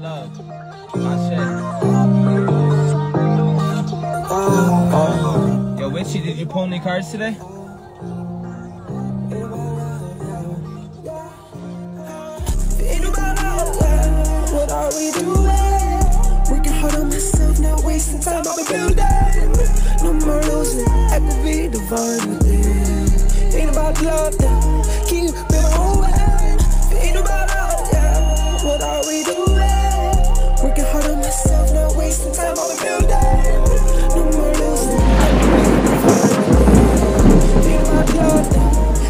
love. Ashe. Yo, Witchy, did you pull any cards today? What are we doing? Working hard on myself, not wasting time on the building. No more losing, I could be divine within. Ain't about love, yeah. Keep it my own way. Ain't about love, yeah. What are we doing? Working hard on myself, not wasting time on the building. No more losing, I could be divine within. Ain't about love, yeah.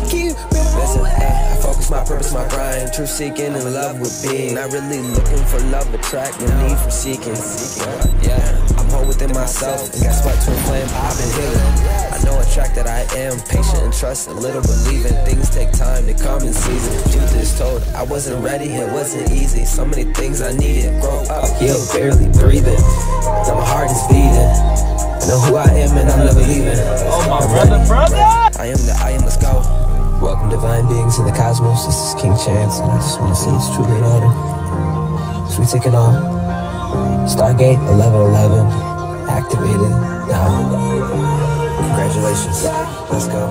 Keep it my own way. Focus my purpose, my grind, truth seeking and love with being. Not really looking for love, attract, no need for seeking. Yeah, I'm whole within myself, and guess what? To inflame, I've been healing. I know a track that I am, patient and trust, a little believing. Things take time, they come in season. Truth is told, I wasn't ready, it wasn't easy. So many things I needed, grow up, heal, barely breathing. Now my heart is beating. I know who I am and I'm never leaving. Oh my brother! I am, let's go. Welcome divine beings in the cosmos, this is King Chance, and I just want to say it's truly an honor. So we take it on. Stargate 1111, activated, now. Congratulations, let's go.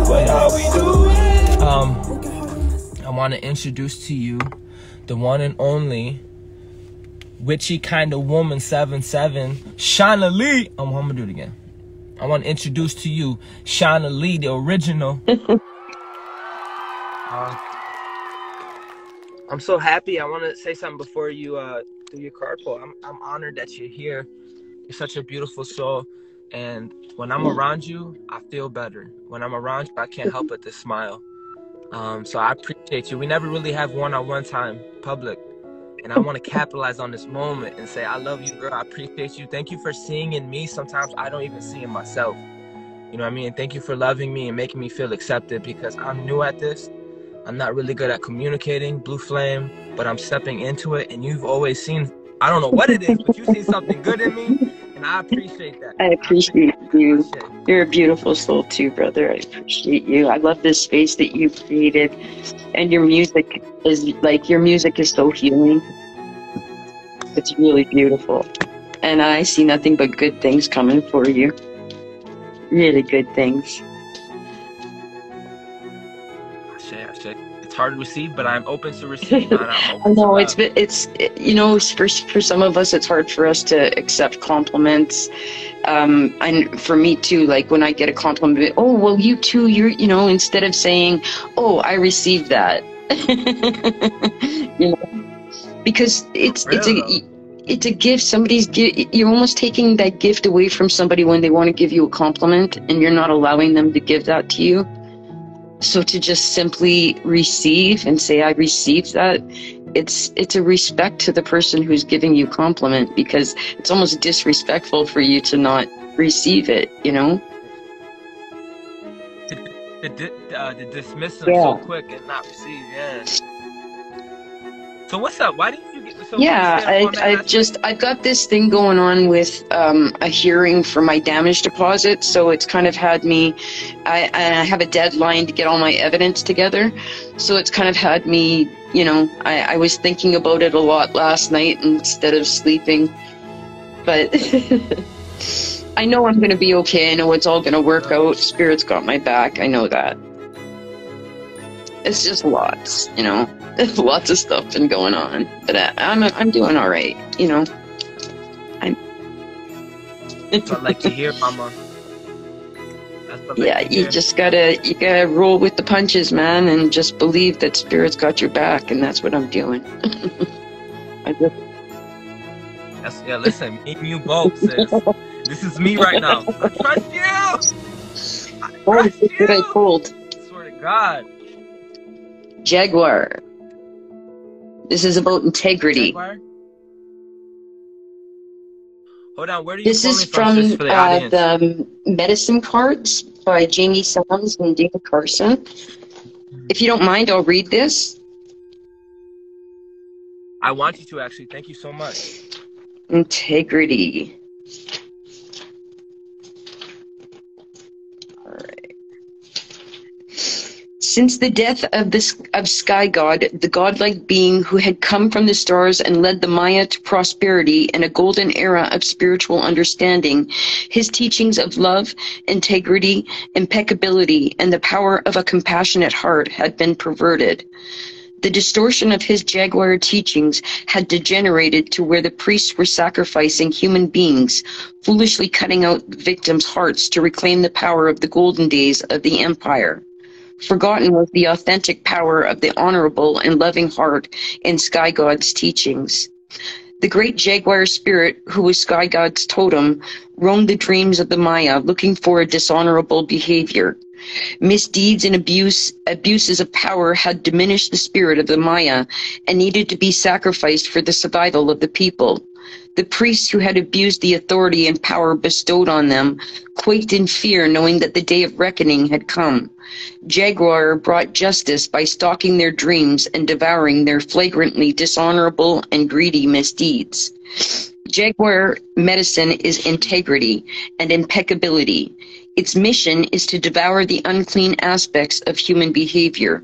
What are we doing? I want to introduce to you the one and only Witchy Kind of Woman 77, Shauna-Lee. I'm gonna do it again. I want to introduce to you Shauna-Lee, the original. I'm so happy. I want to say something before you do your card pull. I'm honored that you're here. You're such a beautiful soul. And when I'm around you, I feel better. When I'm around you, I can't help but to smile. So I appreciate you. We never really have one-on-one time public. And I want to capitalize on this moment and say, I love you, girl. I appreciate you. Thank you for seeing in me. Sometimes I don't even see in myself. You know what I mean? And thank you for loving me and making me feel accepted, because I'm new at this. I'm not really good at communicating, blue flame, but I'm stepping into it. And you've always seen, I don't know what it is, but you see something good in me. And I appreciate that. I appreciate you. You're a beautiful soul too, brother. I appreciate you. I love this space that you've created. And your music is so healing. It's really beautiful. And I see nothing but good things coming for you. Really good things. It's hard to receive, but I'm open to receive. I know it's you know, for some of us, it's hard for us to accept compliments. And for me too, like when I get a compliment, oh, well, you too, you know, instead of saying, oh, I received that, you know, because it's a gift. You're almost taking that gift away from somebody when they want to give you a compliment, and you're not allowing them to give that to you. So to just simply receive and say, I received that, it's a respect to the person who's giving you compliment, because it's almost disrespectful for you to not receive it, you know? To dismiss them so quick and not receive, yeah. So what's up? Why didn't you get so? Yeah, I've got this thing going on with a hearing for my damage deposit, so it's kind of had me. I have a deadline to get all my evidence together, so it's kind of had me. You know, I was thinking about it a lot last night instead of sleeping, but I know I'm going to be okay. I know it's all going to work out. Spirit's got my back. I know that. It's just lots, you know. Lots of stuff been going on, but I'm doing all right, you know. I'd like to hear, Mama. Yeah, you gotta roll with the punches, man, and just believe that Spirit's got your back, and that's what I'm doing. Listen, me and you both, sis. This is me right now. I trust you. I pulled. I swear to God. Jaguar. This is about integrity. Jaguar? Hold on, where do you This is from the Medicine Cards by Jamie Sams and David Carson. If you don't mind, I'll read this. I want you to, actually. Thank you so much. Integrity. All right. Since the death of Sky God, the godlike being who had come from the stars and led the Maya to prosperity and a golden era of spiritual understanding, his teachings of love, integrity, impeccability, and the power of a compassionate heart had been perverted. The distortion of his Jaguar teachings had degenerated to where the priests were sacrificing human beings, foolishly cutting out victims' hearts to reclaim the power of the golden days of the empire. Forgotten was the authentic power of the honorable and loving heart in Sky God's teachings. The great Jaguar spirit, who was Sky God's totem, roamed the dreams of the Maya, looking for a dishonorable behavior. Misdeeds and abuses of power had diminished the spirit of the Maya and needed to be sacrificed for the survival of the people. The priests who had abused the authority and power bestowed on them quaked in fear, knowing that the day of reckoning had come. Jaguar brought justice by stalking their dreams and devouring their flagrantly dishonorable and greedy misdeeds. Jaguar medicine is integrity and impeccability. Its mission is to devour the unclean aspects of human behavior.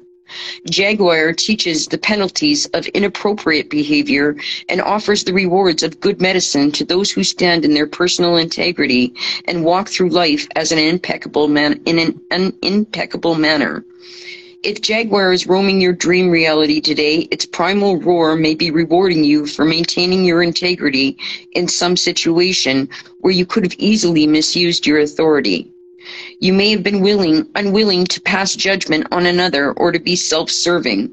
Jaguar teaches the penalties of inappropriate behavior and offers the rewards of good medicine to those who stand in their personal integrity and walk through life as in an impeccable manner. If Jaguar is roaming your dream reality today, its primal roar may be rewarding you for maintaining your integrity in some situation where you could have easily misused your authority. You may have been unwilling to pass judgment on another or to be self-serving.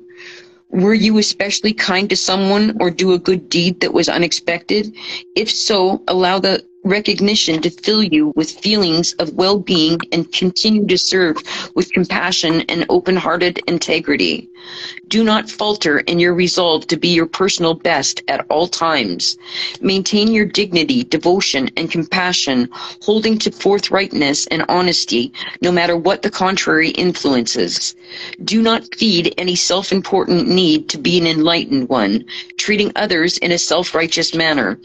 Were you especially kind to someone or do a good deed that was unexpected? If so, allow the recognition to fill you with feelings of well-being and continue to serve with compassion and open-hearted integrity. Do not falter in your resolve to be your personal best at all times. Maintain your dignity, devotion, and compassion, holding to forthrightness and honesty, no matter what the contrary influences. Do not feed any self-important need to be an enlightened one, treating others in a self-righteous manner.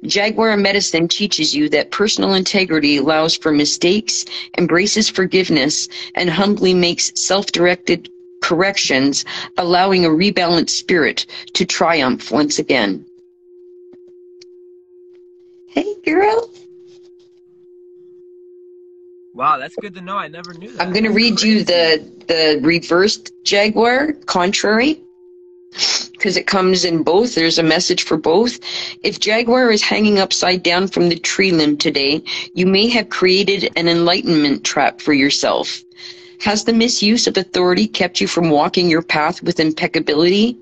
Jaguar medicine teaches you that personal integrity allows for mistakes, embraces forgiveness, and humbly makes self-directed corrections, allowing a rebalanced spirit to triumph once again. Hey, girl. Wow, that's good to know. I never knew that. I'm going to read you the reversed Jaguar, contrary, because it comes in both. There's a message for both. If Jaguar is hanging upside down from the tree limb today, you may have created an enlightenment trap for yourself. Has the misuse of authority kept you from walking your path with impeccability?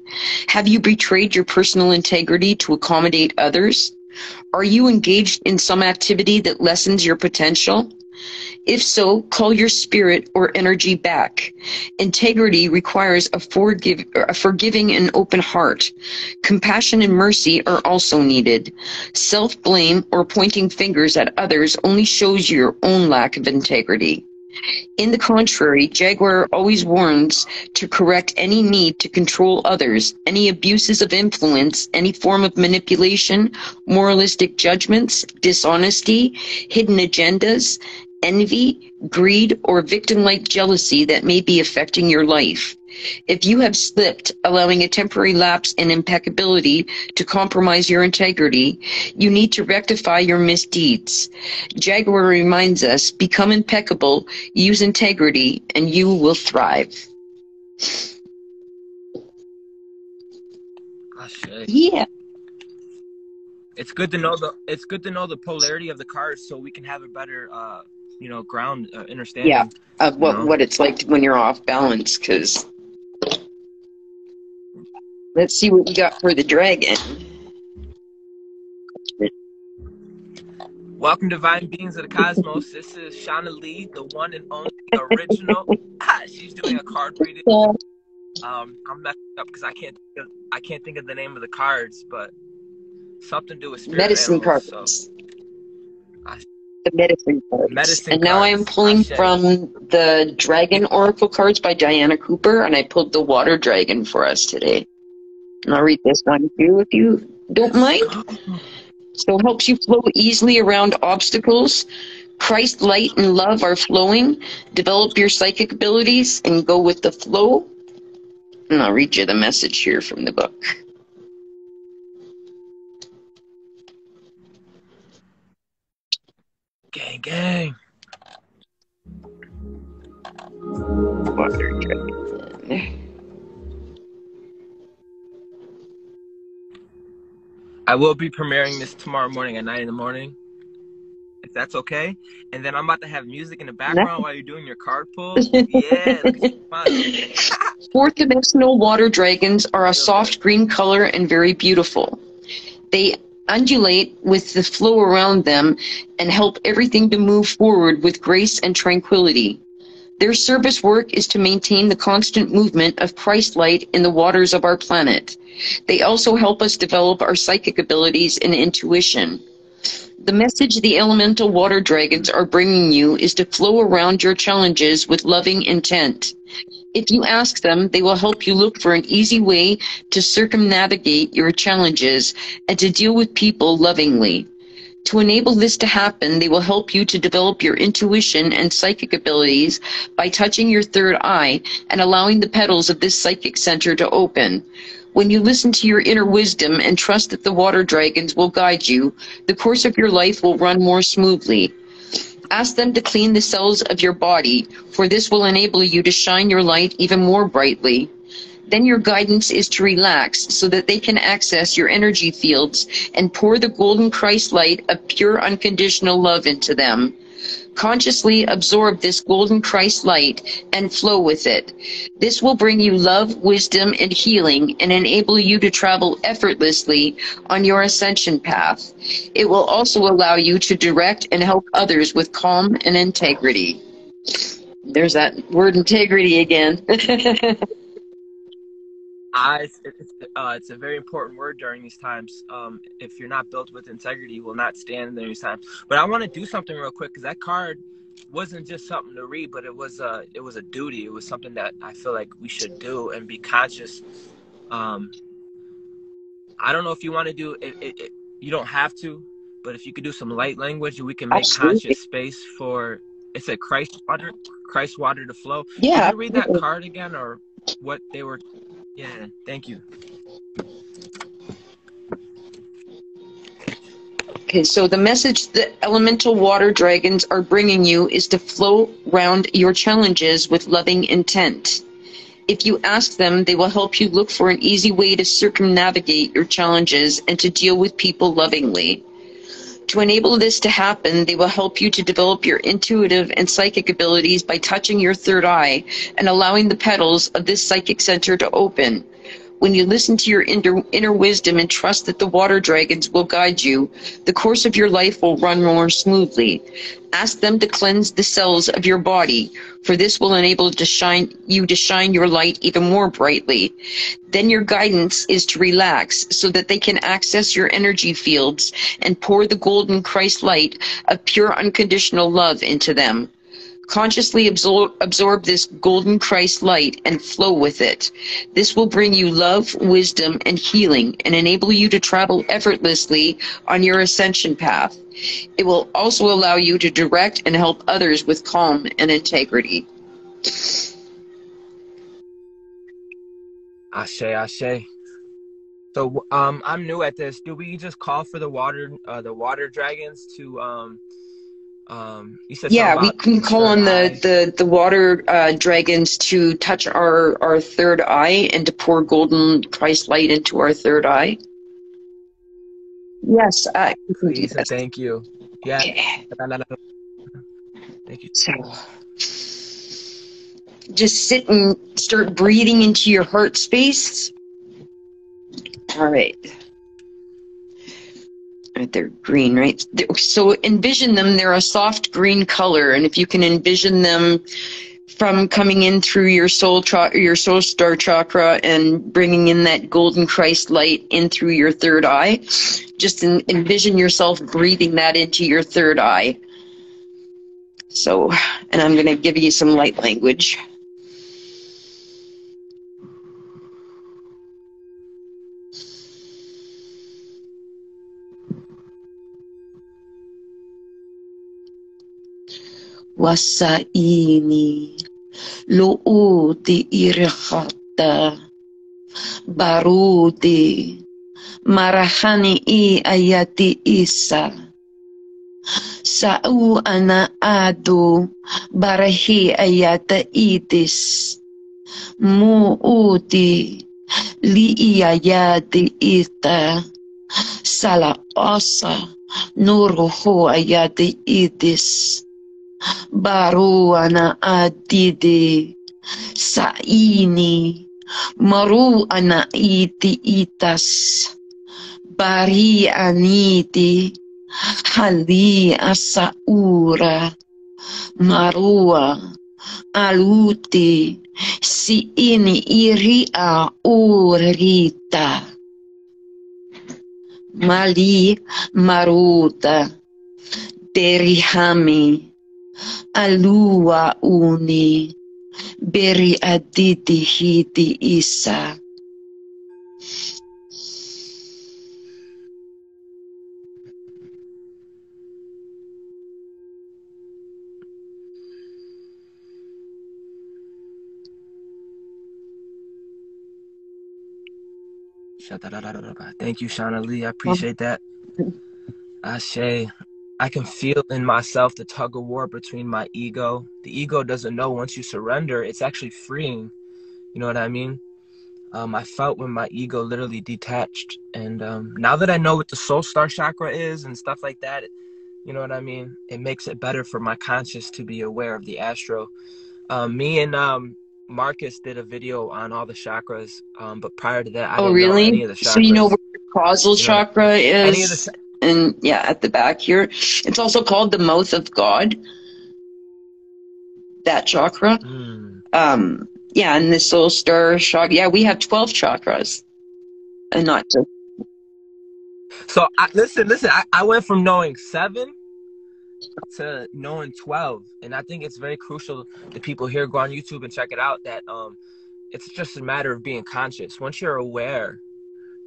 Have you betrayed your personal integrity to accommodate others? Are you engaged in some activity that lessens your potential? If so, call your spirit or energy back. Integrity requires a forgiving and open heart. Compassion and mercy are also needed. Self-blame or pointing fingers at others only shows your own lack of integrity. In the contrary, Jaguar always warns to correct any need to control others, any abuses of influence, any form of manipulation, moralistic judgments, dishonesty, hidden agendas, envy, greed, or victim-like jealousy that may be affecting your life. If you have slipped, allowing a temporary lapse in impeccability to compromise your integrity, you need to rectify your misdeeds. Jaguar reminds us, become impeccable, use integrity, and you will thrive. Yeah. It's good to know the polarity of the cards so we can have a better ground understanding. Yeah, of what it's like when you're off balance, because let's see what we got for the dragon. Welcome, divine beings of the cosmos. This is Shauna-Lee, the one and only original. She's doing a card reading. I'm messing up because I can't think of the name of the cards, but something to do with spirit medicine animals, cards. So. The medicine cards. And now I am pulling from the Dragon Oracle cards by Diana Cooper, and I pulled the Water Dragon for us today. And I'll read this one too if you don't mind. So it helps you flow easily around obstacles, Christ, light, and love are flowing. Develop your psychic abilities and go with the flow. And I'll read you the message here from the book. Gang, gang. Water dragon. I will be premiering this tomorrow morning at 9 in the morning, if that's okay. And then I'm about to have music in the background while you're doing your card pull. Yeah, look at you smile. Fourth dimensional water dragons are a Feel soft good. green color and very beautiful. They undulate with the flow around them and help everything to move forward with grace and tranquility. Their service work is to maintain the constant movement of Christ light in the waters of our planet. They also help us develop our psychic abilities and intuition. The message the elemental water dragons are bringing you is to flow around your challenges with loving intent. If you ask them, they will help you look for an easy way to circumnavigate your challenges and to deal with people lovingly. To enable this to happen, they will help you to develop your intuition and psychic abilities by touching your third eye and allowing the petals of this psychic center to open. When you listen to your inner wisdom and trust that the water dragons will guide you, the course of your life will run more smoothly. Ask them to clean the cells of your body, for this will enable you to shine your light even more brightly. Then your guidance is to relax so that they can access your energy fields and pour the golden Christ light of pure unconditional love into them. Consciously absorb this golden Christ light and flow with it. This will bring you love, wisdom, and healing and enable you to travel effortlessly on your ascension path. It will also allow you to direct and help others with calm and integrity. There's that word integrity again. It's a very important word during these times. If you're not built with integrity, you will not stand during these times. But I want to do something real quick because that card wasn't just something to read, but it was a duty. It was something that I feel like we should do and be conscious. I don't know if you want to do it. You don't have to, but if you could do some light language, we can make Absolutely. conscious space for. It's a Christ water to flow. Yeah. Could you read that card again, or what they were? Yeah, thank you. Okay, so the message the elemental water dragons are bringing you is to flow around your challenges with loving intent. If you ask them, they will help you look for an easy way to circumnavigate your challenges and to deal with people lovingly. To enable this to happen, they will help you to develop your intuitive and psychic abilities by touching your third eye and allowing the petals of this psychic center to open. When you listen to your inner wisdom and trust that the water dragons will guide you, the course of your life will run more smoothly. Ask them to cleanse the cells of your body, for this will enable you to shine your light even more brightly. Then your guidance is to relax so that they can access your energy fields and pour the golden Christ light of pure unconditional love into them. Consciously absorb this golden Christ light and flow with it. This will bring you love, wisdom, and healing and enable you to travel effortlessly on your ascension path. It will also allow you to direct and help others with calm and integrity. Ashe. So I'm new at this. Do we just call for the water dragons to you said Yeah, something we about can call on eye. the water dragons to touch our third eye and to pour golden Christ light into our third eye. Yes, I can do Please and that. thank you. Yeah. Okay. Thank you. So just sit and start breathing into your heart space. All right. They're green, right? So envision them. They're a soft green color, and if you can envision them from coming in through your soul star chakra and bringing in that golden Christ light in through your third eye, just envision yourself breathing that into your third eye. So, and I'm going to give you some light language. wasaini lu'udi irihata barudi marahani I ayati isa sa'u ana adu barahi ayata idis mu'udi li ayati ita sala osa nuruhu ayati idis baru ana adidi saini maru ana iti itas bari aniti hali asaura marua aluti si ini iria urita mali maruta derihami alua uni beri aditi hiti isa. Thank you, Shauna-Lee. I appreciate that. Ashe, I can feel in myself the tug of war between my ego. The ego doesn't know once you surrender, it's actually freeing. You know what I mean? I felt when my ego literally detached. And now that I know what the soul star chakra is and stuff like that, you know what I mean? It makes it better for my conscious to be aware of the astro. Me and Marcus did a video on all the chakras, but prior to that, I didn't know any of the chakras. So you know where the causal chakra is? And yeah, at the back here. It's also called the mouth of God. That chakra. Yeah, and the soul star chakra. Yeah, we have 12 chakras. And not just. So, listen, I went from knowing 7 to knowing 12. And I think it's very crucial that people here go on YouTube and check it out, that it's just a matter of being conscious. Once you're aware,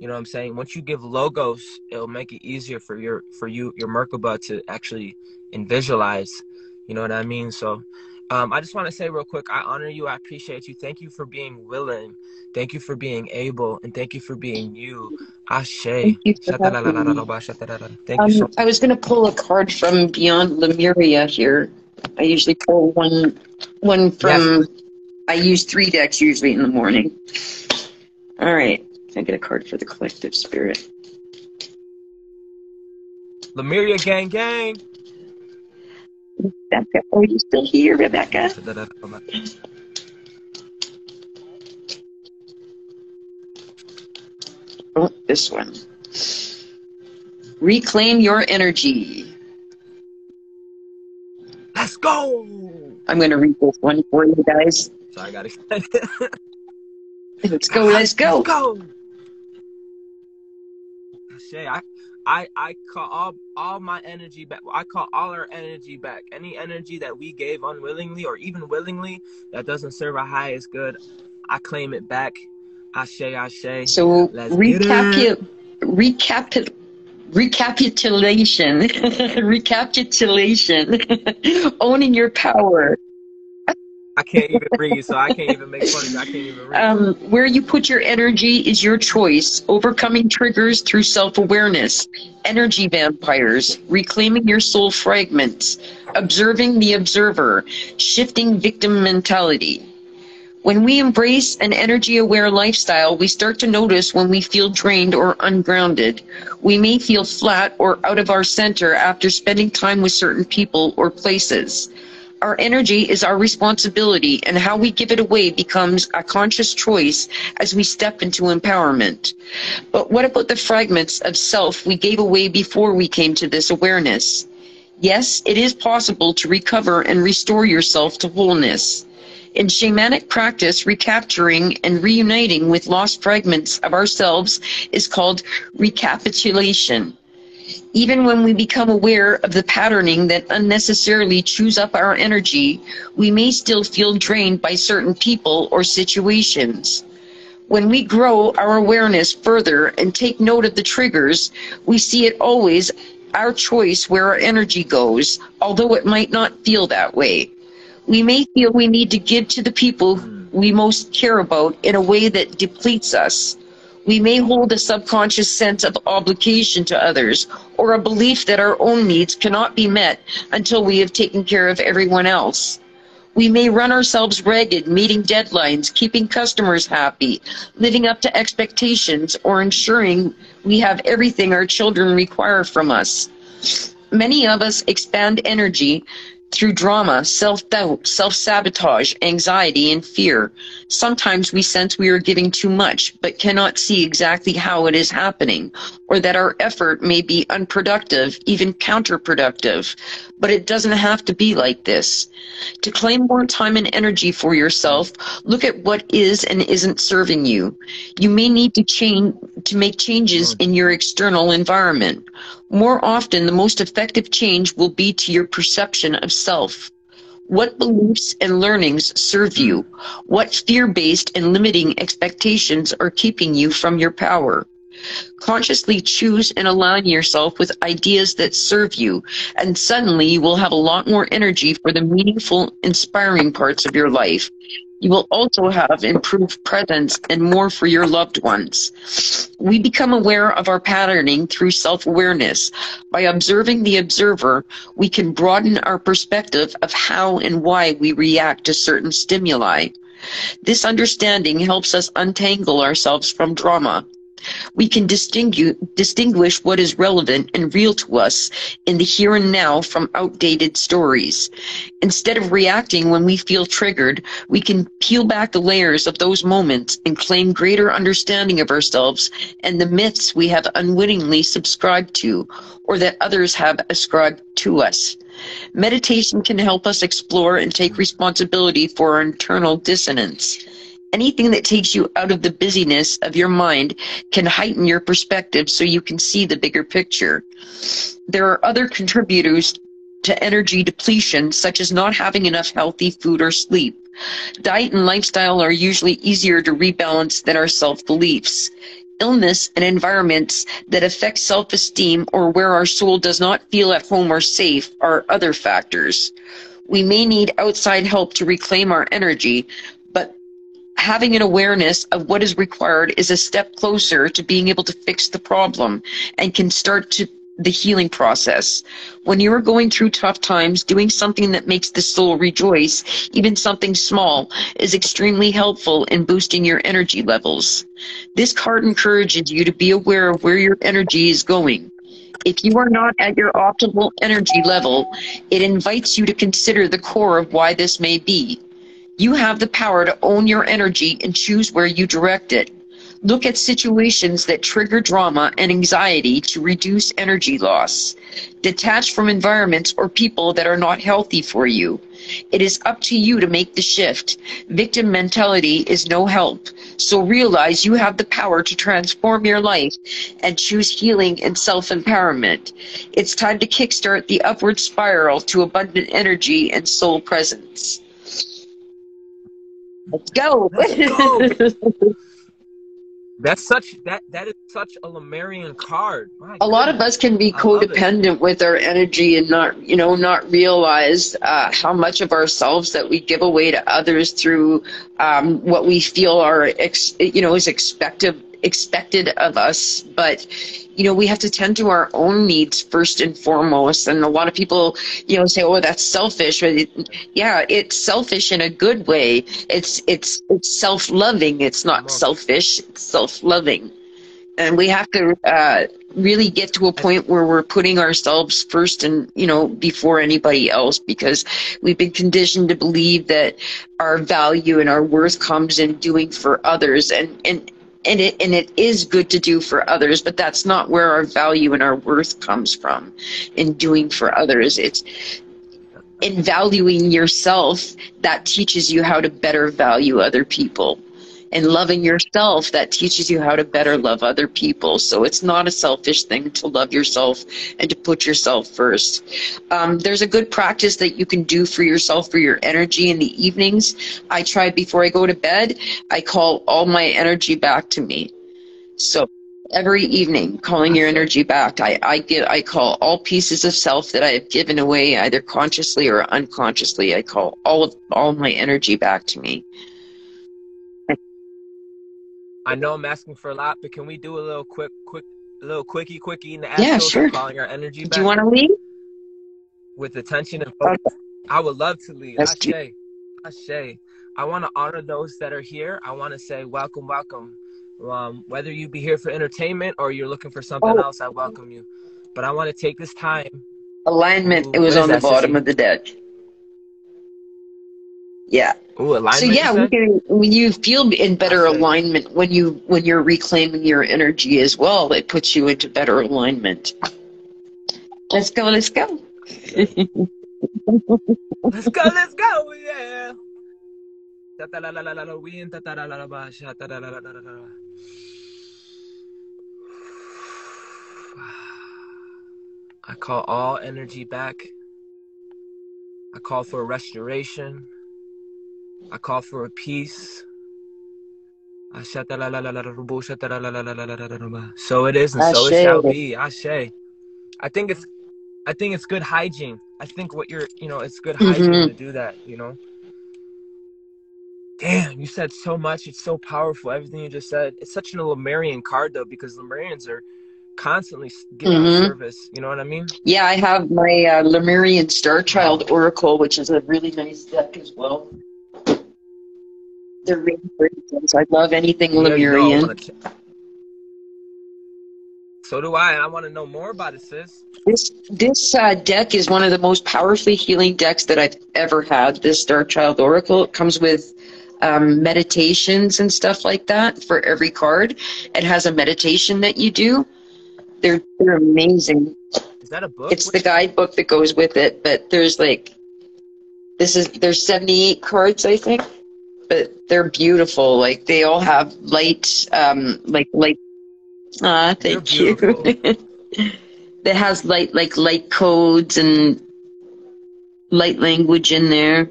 you know what I'm saying? Once you give logos, it'll make it easier for your Merkaba to actually visualize. You know what I mean? So I just want to say real quick, I honor you. I appreciate you. Thank you for being willing. Thank you for being able. And thank you for being you. Ashe. Thank you so much. I was going to pull a card from Beyond Lemuria here. I usually pull one from, yes. I use 3 decks usually in the morning. All right. Can I get a card for the collective spirit? Lemuria gang gang. Rebecca, are you still here, Rebecca? Oh, this one. Reclaim your energy. Let's go. I'm going to read this one for you guys. So I got it. Let's go. Let's go. Let's go. Shay, I call all my energy back. I call all our energy back. Any energy that we gave unwillingly or even willingly that doesn't serve our highest good, I claim it back. Ashe, ashe. So recapitulation. Recapitulation. Owning your power. I can't even breathe, so I can't even make fun of you. I can't even read. Where you put your energy is your choice. Overcoming triggers through self-awareness. Energy vampires. Reclaiming your soul fragments. Observing the observer. Shifting victim mentality. When we embrace an energy-aware lifestyle, we start to notice when we feel drained or ungrounded. We may feel flat or out of our center after spending time with certain people or places. Our energy is our responsibility, and how we give it away becomes a conscious choice as we step into empowerment. But what about the fragments of self we gave away before we came to this awareness? Yes, it is possible to recover and restore yourself to wholeness. In shamanic practice, recapturing and reuniting with lost fragments of ourselves is called recapitulation. Even when we become aware of the patterning that unnecessarily chews up our energy, we may still feel drained by certain people or situations. When we grow our awareness further and take note of the triggers, we see it always our choice where our energy goes, although it might not feel that way. We may feel we need to give to the people we most care about in a way that depletes us. We may hold a subconscious sense of obligation to others, or a belief that our own needs cannot be met until we have taken care of everyone else. We may run ourselves ragged, meeting deadlines, keeping customers happy, living up to expectations, or ensuring we have everything our children require from us. Many of us expend energy through drama, self-doubt, self-sabotage, anxiety, and fear. Sometimes we sense we are giving too much, but cannot see exactly how it is happening, or that our effort may be unproductive, even counterproductive. But it doesn't have to be like this. To claim more time and energy for yourself, look at what is and isn't serving you. You may need to make changes in your external environment. More often, the most effective change will be to your perception of self. What beliefs and learnings serve you? What fear-based and limiting expectations are keeping you from your power? Consciously choose and align yourself with ideas that serve you, and suddenly you will have a lot more energy for the meaningful, inspiring parts of your life. You will also have improved presence and more for your loved ones. We become aware of our patterning through self-awareness. By observing the observer, we can broaden our perspective of how and why we react to certain stimuli. This understanding helps us untangle ourselves from drama. We can distinguish what is relevant and real to us in the here and now from outdated stories. Instead of reacting when we feel triggered, we can peel back the layers of those moments and claim greater understanding of ourselves and the myths we have unwittingly subscribed to, or that others have ascribed to us. Meditation can help us explore and take responsibility for our internal dissonance. Anything that takes you out of the busyness of your mind can heighten your perspective so you can see the bigger picture. There are other contributors to energy depletion, such as not having enough healthy food or sleep. Diet and lifestyle are usually easier to rebalance than our self-beliefs. Illness and environments that affect self-esteem or where our soul does not feel at home or safe are other factors. We may need outside help to reclaim our energy, but having an awareness of what is required is a step closer to being able to fix the problem and can start to the healing process. When you are going through tough times, doing something that makes the soul rejoice, even something small, is extremely helpful in boosting your energy levels. This card encourages you to be aware of where your energy is going. If you are not at your optimal energy level, it invites you to consider the core of why this may be. You have the power to own your energy and choose where you direct it. Look at situations that trigger drama and anxiety to reduce energy loss. Detach from environments or people that are not healthy for you. It is up to you to make the shift. Victim mentality is no help. So realize you have the power to transform your life and choose healing and self-empowerment. It's time to kickstart the upward spiral to abundant energy and soul presence. Let's go. Let's go. That is such a Lemurian card. A lot of us can be codependent with our energy and not realize how much of ourselves that we give away to others through what we feel is expected of us. But we have to tend to our own needs first and foremost. And a lot of people say, oh, that's selfish. But it's selfish in a good way. It's self-loving. It's not selfish. It's self-loving. And we have to really get to a point where we're putting ourselves first and before anybody else, because we've been conditioned to believe that our value and our worth comes in doing for others, and it is good to do for others, but that's not where our value and our worth comes from, in doing for others. It's in valuing yourself that teaches you how to better value other people. And loving yourself, that teaches you how to better love other people. So it's not a selfish thing to love yourself and to put yourself first. There's a good practice that you can do for yourself for your energy in the evenings. I try before I go to bed, I call all my energy back to me. So Every evening, calling your energy back. I call all pieces of self that I have given away, either consciously or unconsciously. I call all my energy back to me. I know I'm asking for a lot, but can we do a little quickie in the Yeah, astros sure. of calling our energy Do you back want to lead? with attention and Okay, focus? I would love to lead. let's do. Ashe. I want to honor those that are here. I want to say welcome, welcome. Whether you be here for entertainment or you're looking for something Oh, else, I welcome you. But I want to take this time. alignment. It Ooh, was what is on the that, bottom sissy? of the deck. Yeah. Ooh, So alignment, you yeah, said? when you feel in better Ashe. alignment, when you're reclaiming your energy as well, it puts you into better alignment. Let's go. Let's go. Ashe. Let's go, yeah. I call all energy back. I call for a restoration. I call for a peace. So it is, and so it Ashe. shall be. Ashe. I think it's good hygiene. I think it's good hygiene Mm-hmm. to do that, Damn, you said so much. It's so powerful. Everything you just said. It's such an Lemurian card, though, because Lemurians are constantly giving out Mm-hmm. service. You know what I mean? Yeah, I have my Lemurian Star Wow. Child Oracle, which is a really nice deck as well. They're really great things. I love anything You already know I Lemurian. want to. So do I. I want to know more about it, sis. This deck is one of the most powerfully healing decks that I've ever had. This Star Child Oracle. It comes with meditations and stuff like that for every card. It has a meditation that you do. They're amazing. Is that a book? It's the guidebook that goes with it, but there's 78 cards, I think, but they're beautiful. Like they all have light, light. Thank you. That has light codes and light language in there.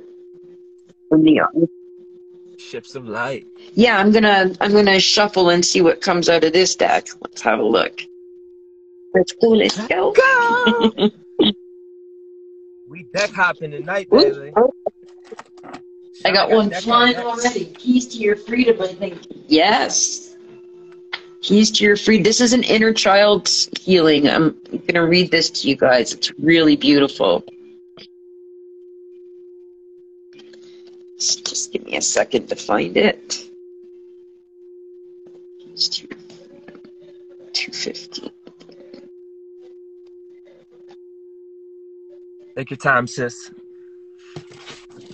From the Ships of light. yeah, I'm gonna shuffle and see what comes out of this deck. Let's have a look. Let's go. Let's go. Go! We deck hopping tonight, baby. I got one flying already. Keys to your freedom, I think. Yes. Keys to your freedom. This is an inner child healing. I'm going to read this to you guys. It's really beautiful. Just give me a second to find it. Keys to your freedom. 250. Take your time, sis.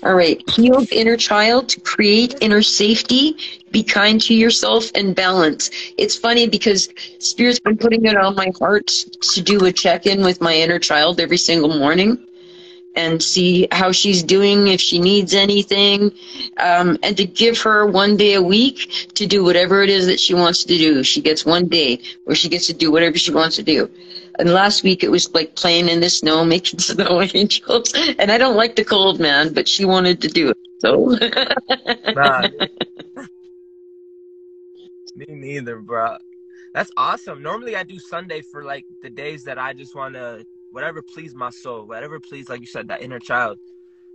All right. Healed inner child to create inner safety. Be kind to yourself and balance. It's funny because Spirit's been putting it on my heart to do a check-in with my inner child every single morning and see how she's doing, if she needs anything, and to give her one day a week to do whatever it is that she wants to do. She gets one day where she gets to do whatever she wants to do. And last week it was like playing in the snow, making snow angels. And I don't like the cold, man, but she wanted to do it. So. Nah, me neither, bro. That's awesome. Normally I do Sunday for like the days that I just want to, whatever please my soul, whatever please, like you said, that inner child.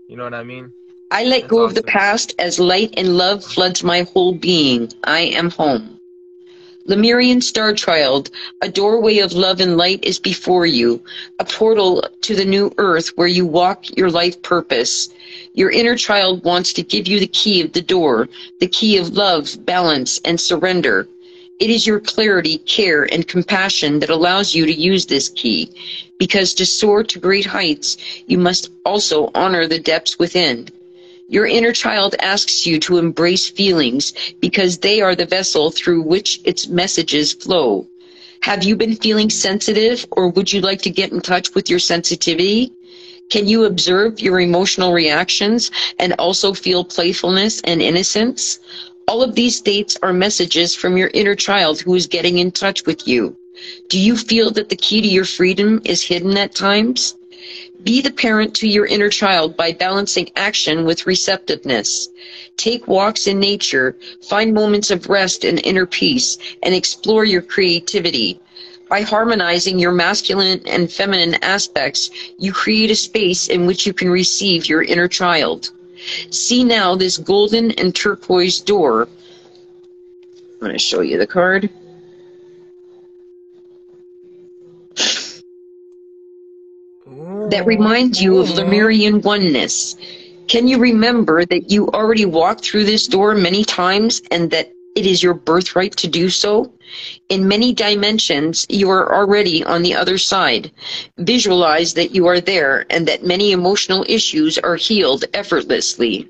You know what I mean? I let go of the past as light and love floods my whole being. I am home. Lemurian Star Child, a doorway of love and light is before you, a portal to the new earth where you walk your life purpose. Your inner child wants to give you the key of the door, the key of love, balance, and surrender. It is your clarity, care, and compassion that allows you to use this key, because to soar to great heights, you must also honor the depths within. Your inner child asks you to embrace feelings because they are the vessel through which its messages flow. Have you been feeling sensitive, or would you like to get in touch with your sensitivity? Can you observe your emotional reactions and also feel playfulness and innocence? All of these states are messages from your inner child who is getting in touch with you. Do you feel that the key to your freedom is hidden at times? Be the parent to your inner child by balancing action with receptiveness. Take walks in nature, find moments of rest and inner peace, and explore your creativity. By harmonizing your masculine and feminine aspects, you create a space in which you can receive your inner child. See now this golden and turquoise door. I'm going to show you the card. That reminds you of Lemurian oneness. Can you remember that you already walked through this door many times and that it is your birthright to do so? In many dimensions, you are already on the other side. Visualize that you are there and that many emotional issues are healed effortlessly.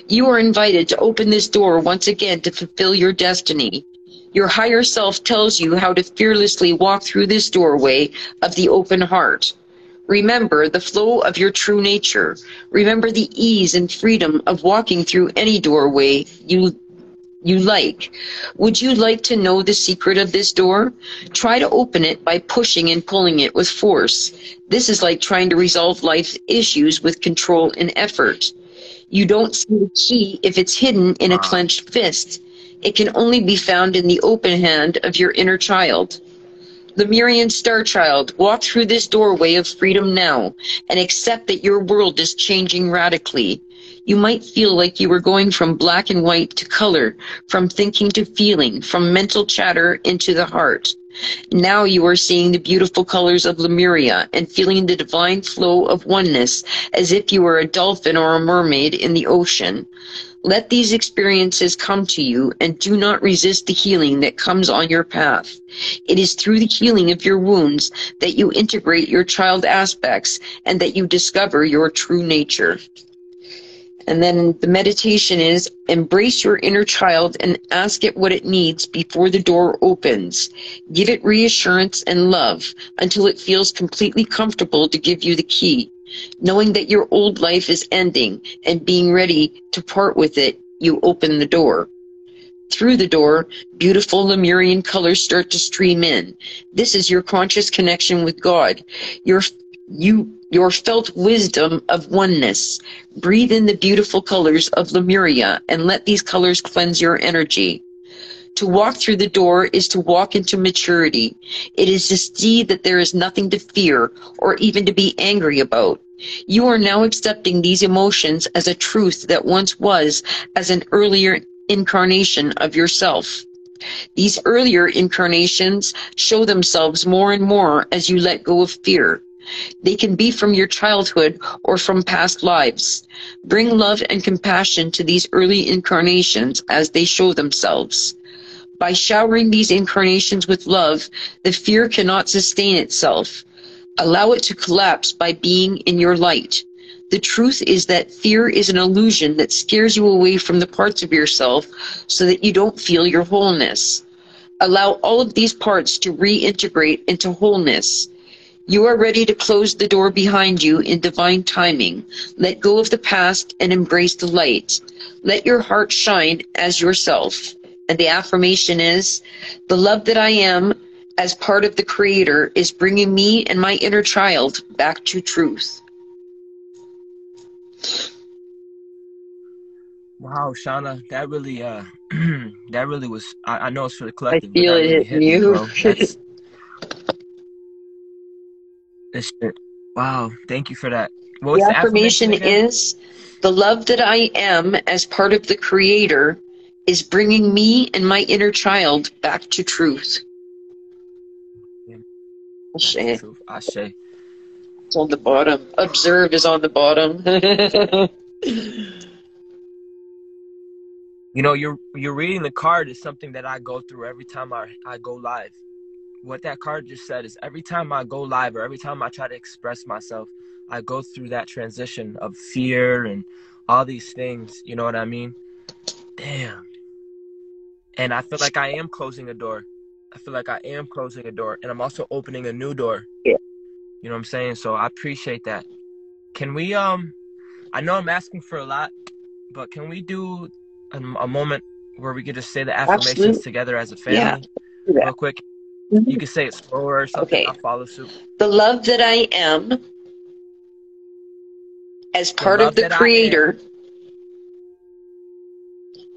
You are invited to open this door once again to fulfill your destiny. Your higher self tells you how to fearlessly walk through this doorway of the open heart. Remember the flow of your true nature. Remember the ease and freedom of walking through any doorway you like. Would you like to know the secret of this door? Try to open it by pushing and pulling it with force. This is like trying to resolve life's issues with control and effort. You don't see the key if it's hidden in a clenched fist. It can only be found in the open hand of your inner child. Lemurian Star Child, walk through this doorway of freedom now and accept that your world is changing radically. You might feel like you were going from black and white to color, from thinking to feeling, from mental chatter into the heart. Now you are seeing the beautiful colors of Lemuria and feeling the divine flow of oneness as if you were a dolphin or a mermaid in the ocean. Let these experiences come to you and do not resist the healing that comes on your path. It is through the healing of your wounds that you integrate your child aspects and that you discover your true nature. And then the meditation is embrace your inner child and ask it what it needs before the door opens. Give it reassurance and love until it feels completely comfortable to give you the key. Knowing that your old life is ending and being ready to part with it, you open the door. Through the door, beautiful Lemurian colors start to stream in. This is your conscious connection with God, your felt wisdom of oneness. Breathe in the beautiful colors of Lemuria and let these colors cleanse your energy. To walk through the door is to walk into maturity. It is to see that there is nothing to fear or even to be angry about. You are now accepting these emotions as a truth that once was as an earlier incarnation of yourself. These earlier incarnations show themselves more and more as you let go of fear. They can be from your childhood or from past lives. Bring love and compassion to these early incarnations as they show themselves. By showering these incarnations with love, the fear cannot sustain itself. Allow it to collapse by being in your light. The truth is that fear is an illusion that scares you away from the parts of yourself so that you don't feel your wholeness. Allow all of these parts to reintegrate into wholeness. You are ready to close the door behind you in divine timing. Let go of the past and embrace the light. Let your heart shine as yourself. And the affirmation is, the love that I am as part of the Creator is bringing me and my inner child back to truth. Wow, Shauna, that really, that really was. I know it's for the collective. I feel but that it really hitting hit me, you. bro. This shit. Wow, thank you for that. What was The the affirmation again? is, the love that I am as part of the Creator is bringing me and my inner child back to truth. Ashe. Truth. Ashe. It's on the bottom. Observe is on the bottom. You know, you're reading the card is something that I go through every time I go live. What that card just said is every time I go live or every time I try to express myself, I go through that transition of fear and all these things. You know what I mean? Damn. And I feel like I am closing a door. I feel like I am closing a door. And I'm also opening a new door. Yeah. You know what I'm saying? So I appreciate that. Can we, I know I'm asking for a lot, but can we do a moment where we could just say the affirmations Absolutely. together as a family? Yeah. Real quick. You can say it slower or something. Okay. I'll follow suit. The love that I am as part of the Creator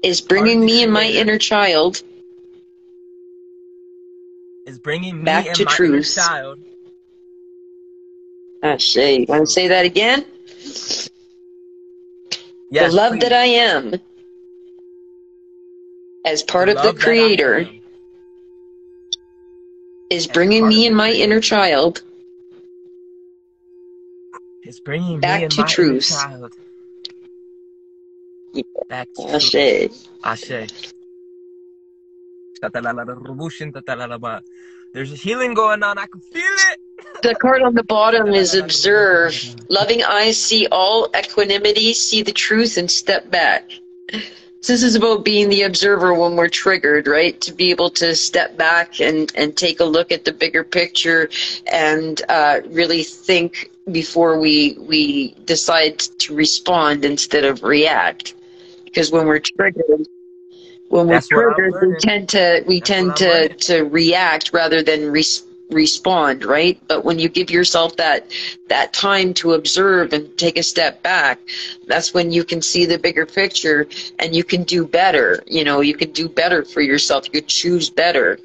is bringing me and my inner child is bringing me back and to my inner truth. child. Ashe. You want to say that again? Yes, the love please. that I am, as part The of the love that I Creator, am is as bringing part of me the and my Creator inner child is bringing me back and to my inner truth. child back to Ashe. truth. Ashe. There's a healing going on. I can feel it. The card on the bottom is observe. Loving eyes see all equanimity, see the truth, and step back. So this is about being the observer when we're triggered, right? To be able to step back and take a look at the bigger picture and really think before we decide to respond instead of react. Because when we're triggered, That's what I'm we learning. tend to react rather than respond, right? But when you give yourself that time to observe and take a step back, that's when you can see the bigger picture and you can do better. You know, you can do better for yourself. You could choose better,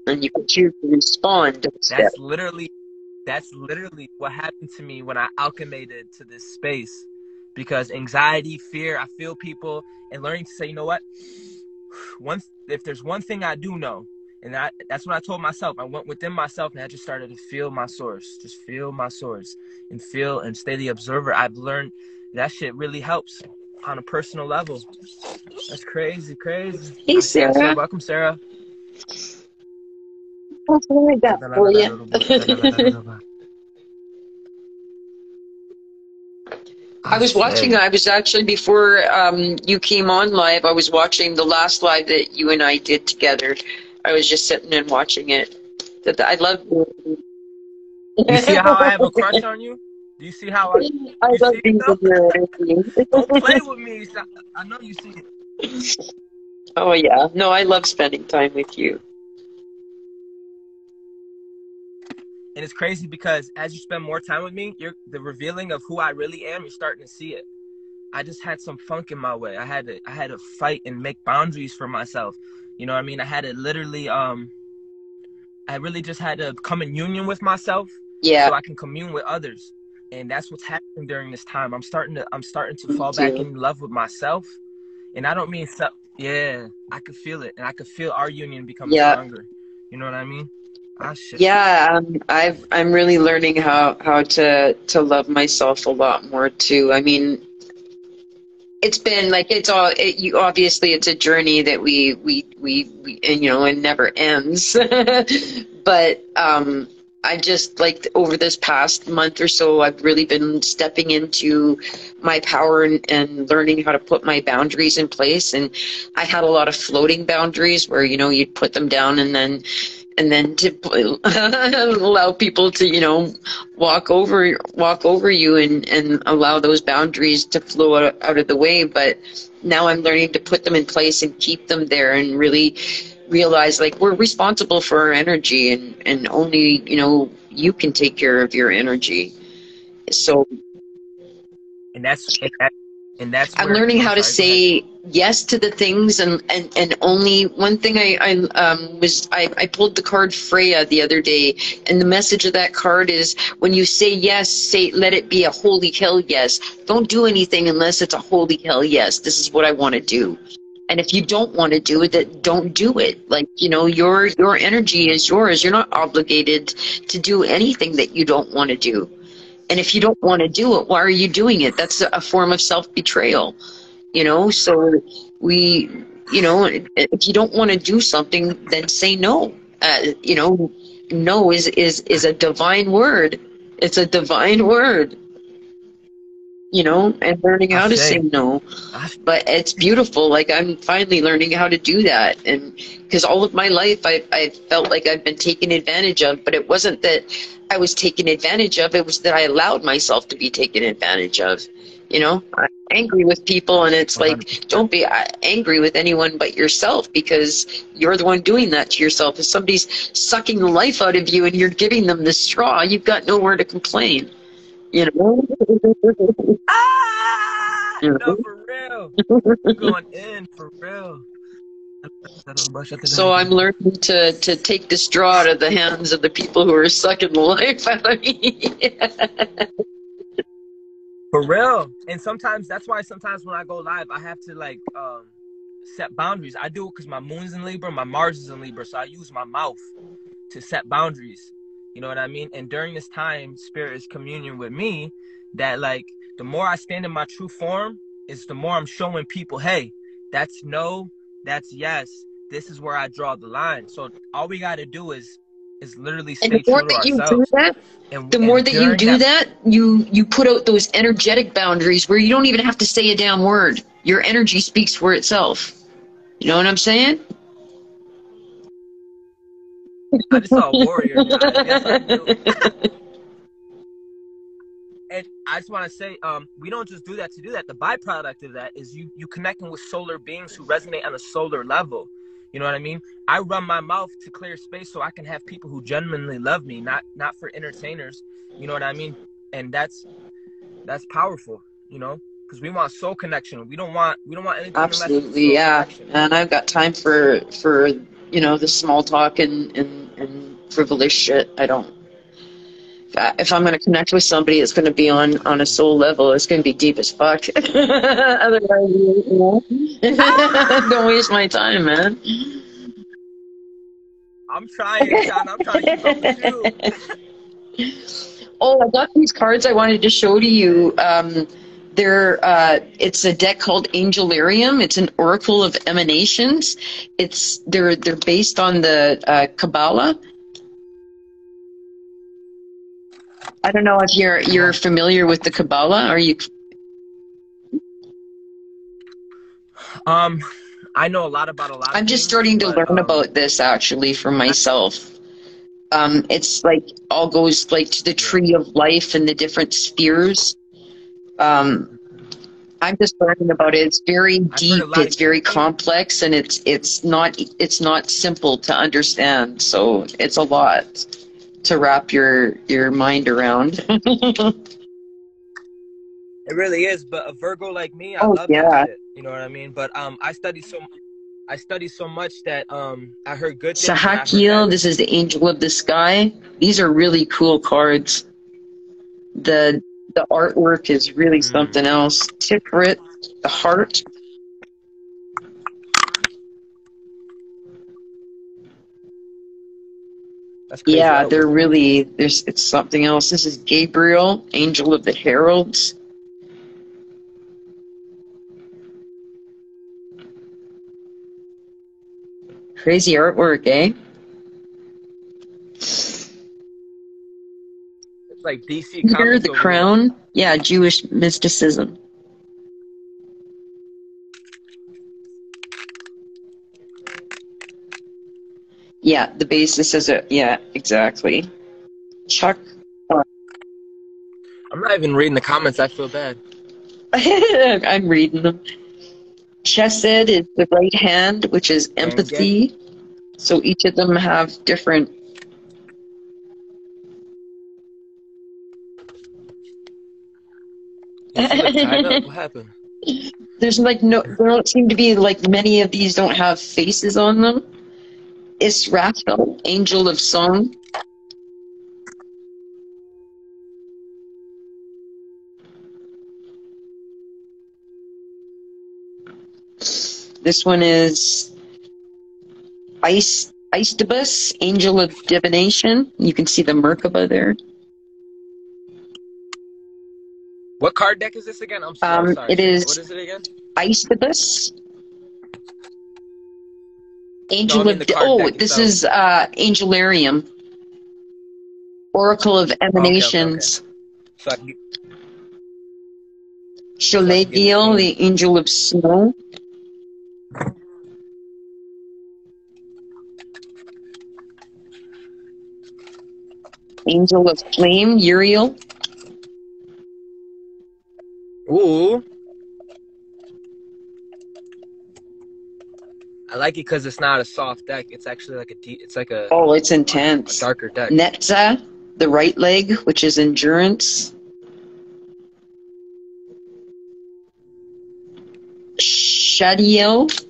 and you can choose to respond. That's literally what happened to me when I alchemated to this space. Because anxiety, fear, I feel people, and learning to say, you know what? If there's one thing I do know, and that's what I told myself. I went within myself and I just started to feel my source. Just feel my source and feel and stay the observer. I've learned that shit really helps on a personal level. That's crazy. Hey, Sarah. Welcome, Sarah. That's what I got for you. I was watching, I was actually, before you came on live, I was watching the last live that you and I did together. I was just sitting and watching it. I love it. You see how I have a crush on you? Do you see how I love being with your energy. Don't play with me. I know you see it. Oh, yeah. No, I love spending time with you. And it's crazy because as you spend more time with me, the revealing of who I really am, you're starting to see it. I just had some funk in my way. I had to fight and make boundaries for myself. You know what I mean? I had to literally I really just had to come in union with myself, so I can commune with others. And that's what's happening during this time. I'm starting to fall back in love with myself. And I don't mean I could feel it, and I could feel our union becoming stronger. You know what I mean? Yeah, I'm really learning how to love myself a lot more too. I mean, it's been like obviously it's a journey that we and, you know, it never ends. But I just, like, over this past month or so, I've really been stepping into my power and learning how to put my boundaries in place. And I had a lot of floating boundaries where, you know, you'd put them down and then to allow people to, you know, walk over you and allow those boundaries to flow out of the way. But now I'm learning to put them in place and keep them there and really realize, like, we're responsible for our energy, and only, you know, you can take care of your energy. So and that's I'm learning how to say yes to the things, and only one thing. I pulled the card Freya the other day, and the message of that card is, when you say yes, let it be a holy hell yes. Don't do anything unless it's a holy hell yes. This is what I want to do. And if you don't want to do it, then don't do it. Like, you know, your energy is yours. You're not obligated to do anything that you don't want to do. And if you don't want to do it, why are you doing it? That's a form of self-betrayal, you know? So you know, if you don't want to do something, then say no. You know, no is a divine word. It's a divine word, you know, and learning how to say no. But it's beautiful. Like, I'm finally learning how to do that. And because all of my life I felt like I've been taken advantage of, but it wasn't that I was taken advantage of. It was that I allowed myself to be taken advantage of. You know, I'm angry with people, and it's like, don't be angry with anyone but yourself, because you're the one doing that to yourself. If somebody's sucking the life out of you and you're giving them the straw, you've got nowhere to complain. You know? No, for real. real. You're going in for real. So I'm learning to take the straw out of the hands of the people who are sucking the life out of me. For real. And sometimes that's why sometimes when I go live, I have to like set boundaries. I do it because my moon's in Libra, my Mars is in Libra, so I use my mouth to set boundaries. You know what I mean? And during this time, Spirit is communion with me that like the more I stand in my true form, is the more I'm showing people, hey, that's no, that's yes. This is where I draw the line. So all we got to do is literally stay true to ourselves. The more that you do that, you put out those energetic boundaries where you don't even have to say a damn word. Your energy speaks for itself. You know what I'm saying? I just saw a warrior. Yes, I do. And I just want to say, we don't just do that to do that. The byproduct of that is you connecting with solar beings who resonate on a solar level. You know what I mean? I run my mouth to clear space so I can have people who genuinely love me, not for entertainers. You know what I mean? And that's powerful, you know, because we want soul connection. We don't want anything. Absolutely, yeah. Connection. And I've got time for you know, the small talk and frivolous shit. I don't. If I'm going to connect with somebody, it's going to be on a soul level. It's going to be deep as fuck. Otherwise, you know, don't waste my time, man. I'm trying, Shauna. I'm trying to keep up with you. Oh, I got these cards I wanted to show to you. It's a deck called Angelarium. It's an oracle of emanations. They're based on the Kabbalah. I don't know if you're familiar with the Kabbalah. Are you? I know a lot about a lot. I'm just starting to learn about this actually for myself. It's like all goes like to the tree of life and the different spheres. I'm just learning about it. It's very deep. It's very complex, and it's not simple to understand. So it's a lot to wrap your mind around. It really is, but a Virgo like me, I love that shit. You know what I mean? But I study so much that I heard good things. Sahakiel, this is the angel of the sky. These are really cool cards. The artwork is really something else. Tiferet, the heart. Yeah, they're really, it's something else. This is Gabriel, angel of the heralds. Crazy artwork, eh? It's like DC Peter Comics. The Crown. Yeah, Jewish mysticism. Yeah, the basis is it. Yeah, exactly. Chuck. I'm not even reading the comments. I feel bad. I'm reading them. Chesed is the right hand, which is empathy. So each of them have different. What happened? There's like there don't seem to be like many of these don't have faces on them. Israfel, angel of song. This one is Aistibus, angel of divination. You can see the Merkaba there. What card deck is this again? I'm sorry. It is. What is it again? Aistibus. Angel of this is Angelarium, Oracle of Emanations. Okay. Shalegiel, the angel of snow. Angel of flame, Uriel. Ooh. I like it because it's not a soft deck. It's actually like it's like a. Oh, it's intense. A darker deck. Netza, the right leg, which is endurance. Shadiel.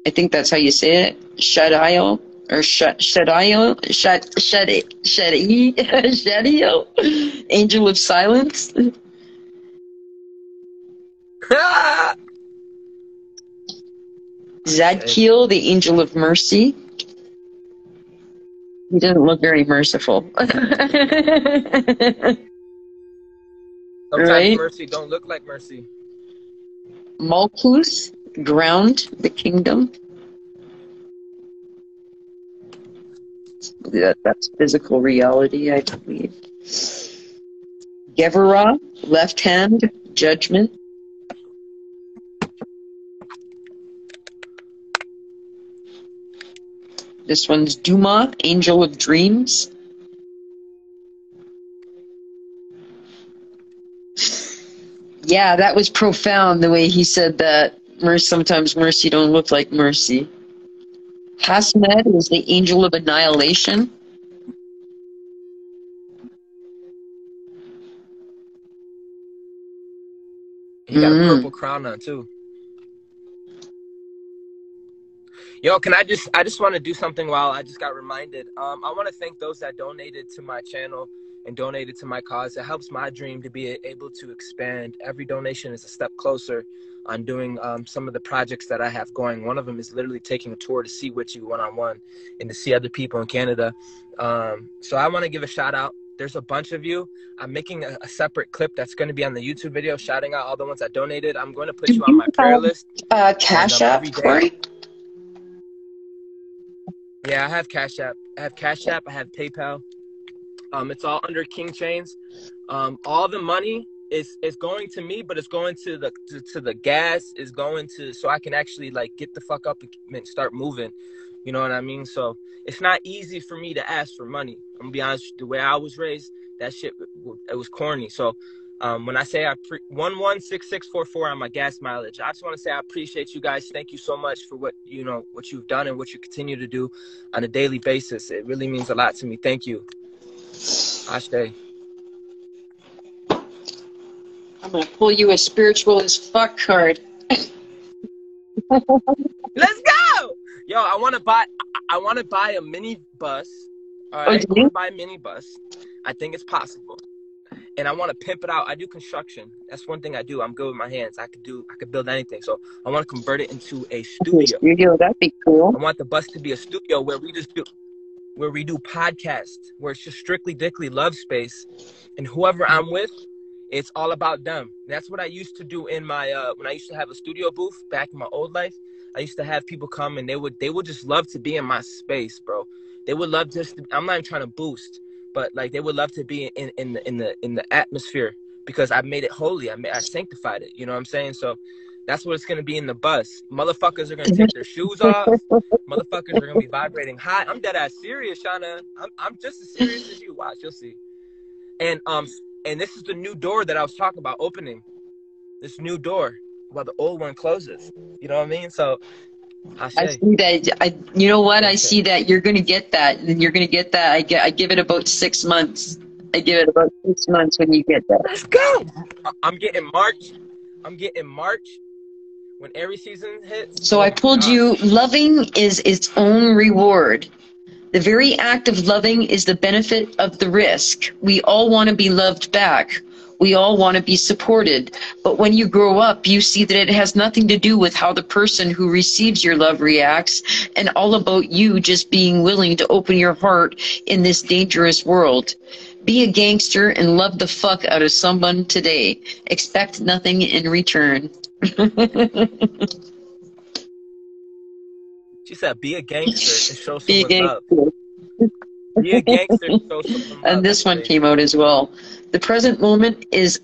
I think that's how you say it. Shadiel. Or Shadiel. Shadiel. Angel of Silence. Zadkiel, the Angel of Mercy. He doesn't look very merciful. Sometimes Right? mercy don't look like mercy. Malkuth, ground, the kingdom. That's physical reality, I believe. Gevurah, left hand, judgment. This one's Duma, angel of dreams. Yeah, that was profound the way he said that. Sometimes mercy don't look like mercy. Hasmed is the angel of annihilation. He got a purple crown on too. Yo, I just want to do something while I just got reminded. I want to thank those that donated to my channel and donated to my cause. It helps my dream to be able to expand. Every donation is a step closer on doing some of the projects that I have going. One of them is literally taking a tour to see with you one-on-one and to see other people in Canada. So I want to give a shout out. There's a bunch of you. I'm making a separate clip that's going to be on the YouTube video, shouting out all the ones that donated. I'm going to put you on my prayer list. Cash App, Corey? Yeah, I have Cash App. I have Cash App. I have PayPal. It's all under King Chains. All the money is going to me, but it's going to the gas. Is going to so I can actually like get the fuck up and start moving. You know what I mean? So it's not easy for me to ask for money. I'm gonna be honest. The way I was raised, that shit it was corny. So when I say 116644 on my gas mileage, I just want to say I appreciate you guys. Thank you so much for what you've done and what you continue to do on a daily basis. It really means a lot to me. Thank you. Ashe. I'm gonna pull you a spiritual as fuck card. Let's go. Yo, I want to buy a mini bus. All right, I want to buy a mini bus. I think it's possible. And I want to pimp it out. I do construction. That's one thing I do. I'm good with my hands. I could build anything. So I want to convert it into a studio. That'd be cool. I want the bus to be a studio where we do podcasts, where it's just strictly dickly love space. And whoever I'm with, it's all about them. And that's what I used to do in my when I used to have a studio booth back in my old life. I used to have people come and they would just love to be in my space, bro. They would love I'm not even trying to boost, but like they would love to be in the atmosphere because I made it holy. I sanctified it. You know what I'm saying? So that's what it's gonna be in the bus. Motherfuckers are gonna take their shoes off. Motherfuckers are gonna be vibrating high. I'm dead ass serious, Shauna. I'm just as serious as you. Watch, you'll see. And this is the new door that I was talking about opening. This new door while the old one closes. You know what I mean? So I see that. You know what? I see that you're going to get that. And you're going to get that. I give it about 6 months. I give it about 6 months when you get that. Let's go. I'm getting March when every season hits. So I told you, loving is its own reward. The very act of loving is the benefit of the risk. We all want to be loved back. We all want to be supported. But when you grow up, you see that it has nothing to do with how the person who receives your love reacts and all about you just being willing to open your heart in this dangerous world. Be a gangster and love the fuck out of someone today. Expect nothing in return. She said, be a gangster and show someone love. Be a gangster and show someone love. And this one came out as well. The present moment is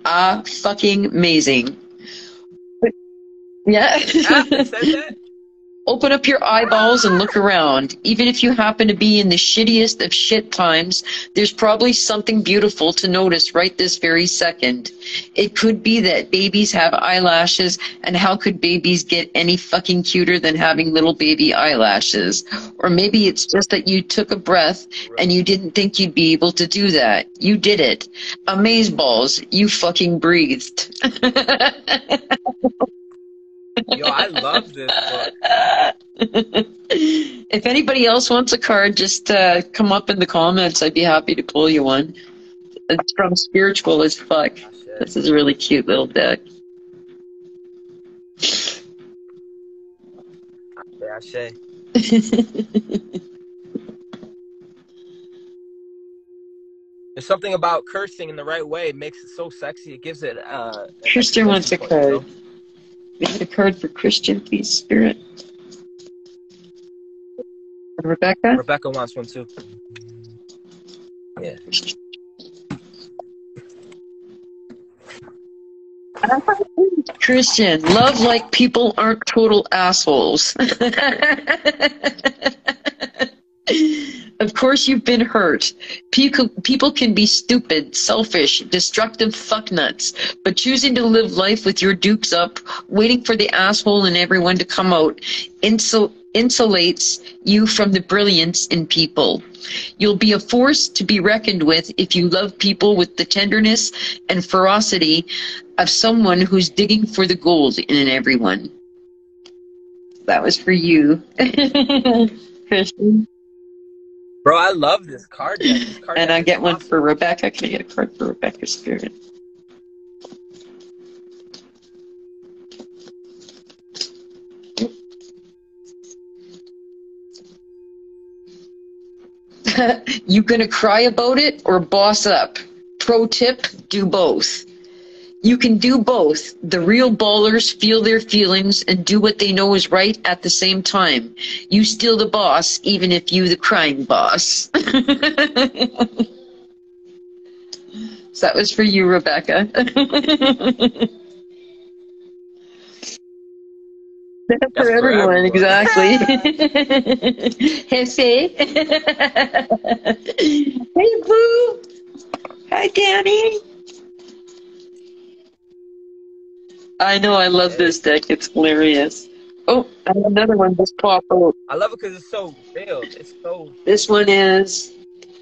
fucking amazing. Yeah. Said that? Open up your eyeballs and look around. Even if you happen to be in the shittiest of shit times, there's probably something beautiful to notice right this very second. It could be that babies have eyelashes, and how could babies get any fucking cuter than having little baby eyelashes? Or maybe it's just that you took a breath and you didn't think you'd be able to do that. You did it. Amazeballs, you fucking breathed. Yo, I love this book. If anybody else wants a card, just come up in the comments. I'd be happy to pull you one. It's from Spiritual as Fuck. This is a really cute little deck. Yeah, Shay. There's something about cursing in the right way. It makes it so sexy. It gives it Christian wants a card. We had a card for Christian, please, Spirit. And Rebecca? Rebecca wants one too. Yeah. Christian, love like people aren't total assholes. Of course you've been hurt. People can be stupid, selfish, destructive fucknuts, but choosing to live life with your dukes up, waiting for the asshole in everyone to come out, insulates you from the brilliance in people. You'll be a force to be reckoned with if you love people with the tenderness and ferocity of someone who's digging for the gold in everyone. That was for you, Christian. Bro, I love this card deck. And I get one for Rebecca. Can I get a card for Rebecca, Spirit? You gonna cry about it or boss up? Pro tip, do both. You can do both. The real ballers feel their feelings and do what they know is right at the same time. You still the boss, even if you the crying boss. So that was for you, Rebecca. That's for everyone, exactly. Hey, hey, Boo. Hi, Danny. I know, I love this deck. It's hilarious. Oh, and another one just popped out. I love it because it's so real. It's so... This one is,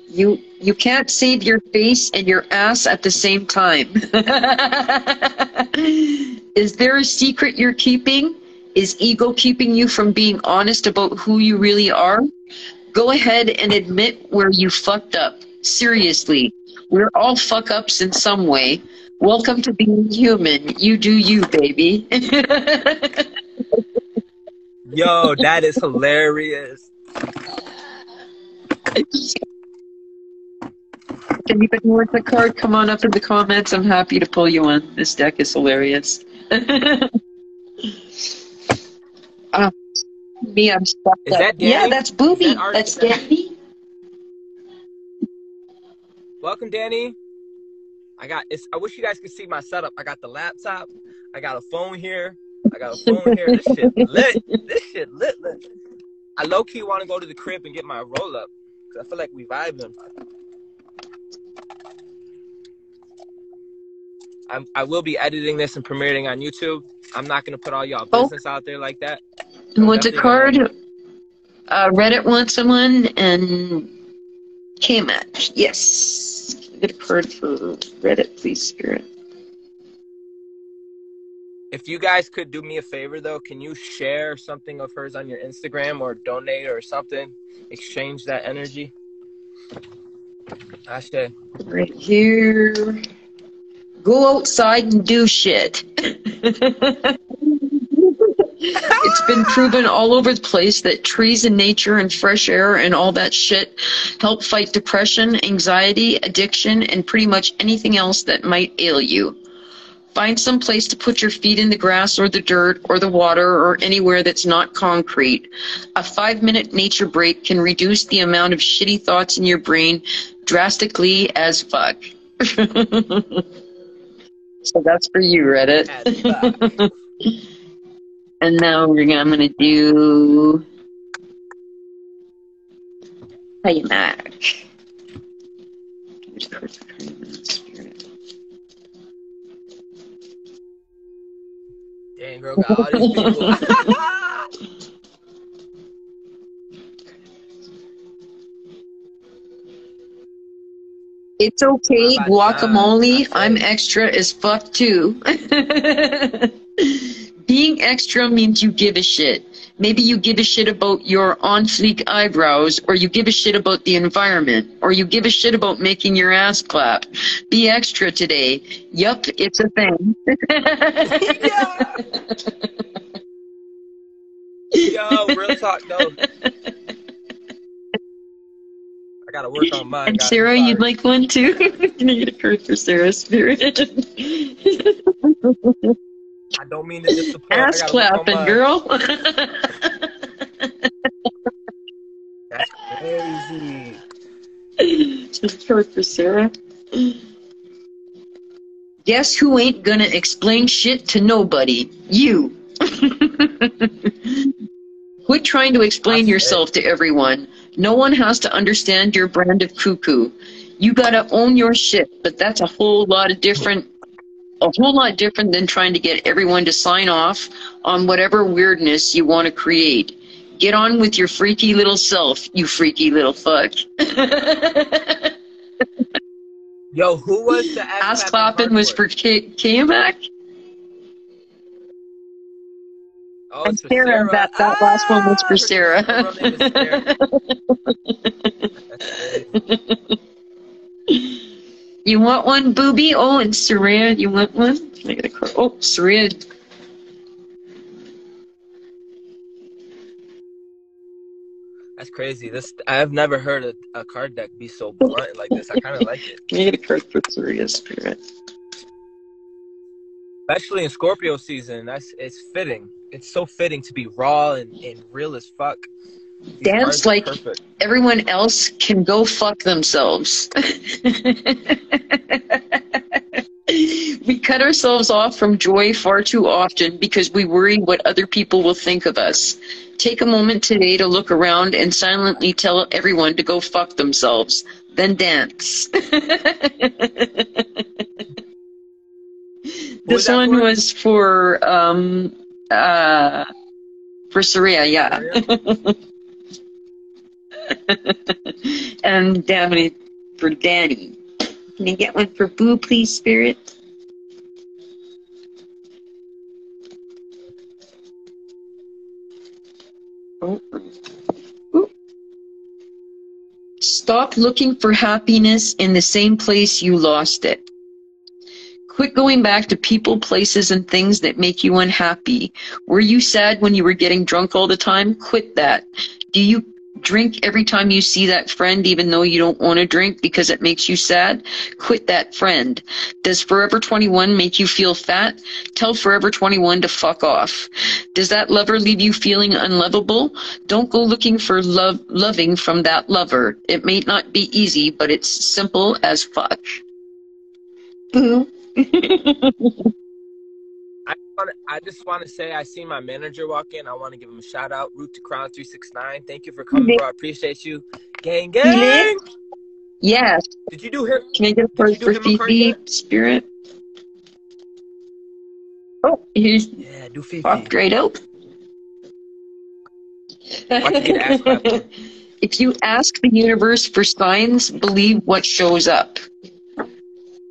you can't save your face and your ass at the same time. Is there a secret you're keeping? Is ego keeping you from being honest about who you really are? Go ahead and admit where you fucked up. Seriously, we're all fuck-ups in some way. Welcome to being human. You do you, baby. Yo, that is hilarious. If anybody wants a card, come on up in the comments. I'm happy to pull you one. This deck is hilarious. Me, I'm stuck Is up. that Danny? Yeah, that's Booby. That's Danny. Welcome, Danny. I wish you guys could see my setup. I got the laptop. I got a phone here. I got a phone here. This shit lit. This shit lit. I low-key want to go to the crib and get my roll-up because I feel like we vibing. I will be editing this and premiering on YouTube. I'm not going to put all y'all business out there like that. Wants a card? Reddit wants someone, and K-Match. Yes. Get a card for Reddit, please, Spirit. If you guys could do me a favor, though, can you share something of hers on your Instagram or donate or something? Exchange that energy. Ashe. Right here. Go outside and do shit. It's been proven all over the place that trees and nature and fresh air and all that shit help fight depression, anxiety, addiction, and pretty much anything else that might ail you. Find some place to put your feet in the grass or the dirt or the water or anywhere that's not concrete. A 5-minute nature break can reduce the amount of shitty thoughts in your brain drastically as fuck. So that's for you, Reddit. And now I'm going to do Hey Mac. Dang, girl, got all these people. It's okay, guacamole. I'm extra as fuck too. Being extra means you give a shit. Maybe you give a shit about your on-fleek eyebrows, or you give a shit about the environment, or you give a shit about making your ass clap. Be extra today. Yup, it's a thing. Yeah. Yo, real talk though. I gotta work on mine, And guys. Sarah, you'd like one too? Can I get a card for Sarah's spirit? I don't mean to disappoint. Ass I gotta work on clapping, mine. girl. That's crazy. Just card for Sarah. Guess who ain't gonna explain shit to nobody? You. Quit trying to explain yourself to everyone. No one has to understand your brand of cuckoo. You gotta own your shit, but that's a whole lot different than trying to get everyone to sign off on whatever weirdness you want to create. Get on with your freaky little self, you freaky little fuck. Yo, who was the Ass clapping was for Kayak? Oh, And it's for Sarah, Sarah. that last one was for Sarah. Her name is Sarah. That's crazy. You want one, booby? Oh, and Saria, you want one? Can I get a card? Oh, Saria. That's crazy. I've never heard a card deck be so blunt like this. I kind of like it. Can I get a card for Saria's spirit? Especially in Scorpio season, it's fitting. It's so fitting to be raw and real as fuck. These Dance cards are like perfect. everyone else can go fuck themselves. We cut ourselves off from joy far too often because we worry what other people will think of us. Take a moment today to look around and silently tell everyone to go fuck themselves. Then dance. This one was for Saria, yeah. And Danny for Danny. Can you get one for Boo, please, spirit? Oh. Ooh. Stop looking for happiness in the same place you lost it. Quit going back to people, places, and things that make you unhappy. Were you sad when you were getting drunk all the time? Quit that. Do you drink every time you see that friend even though you don't want to drink because it makes you sad? Quit that friend. Does Forever 21 make you feel fat? Tell Forever 21 to fuck off. Does that lover leave you feeling unlovable? Don't go looking for loving from that lover. It may not be easy, but it's simple as fuck. Boo. I just want to say I see my manager walk in. I want to give him a shout out. Root to Crown 369. Thank you for coming, bro. I appreciate you. Gang, gang. Yes. Did you do him? Can I get a card for Fifi, spirit? Oh, here's do Fifi. Popped right out. Watch you get ass clapped. If you ask the universe for signs, believe what shows up.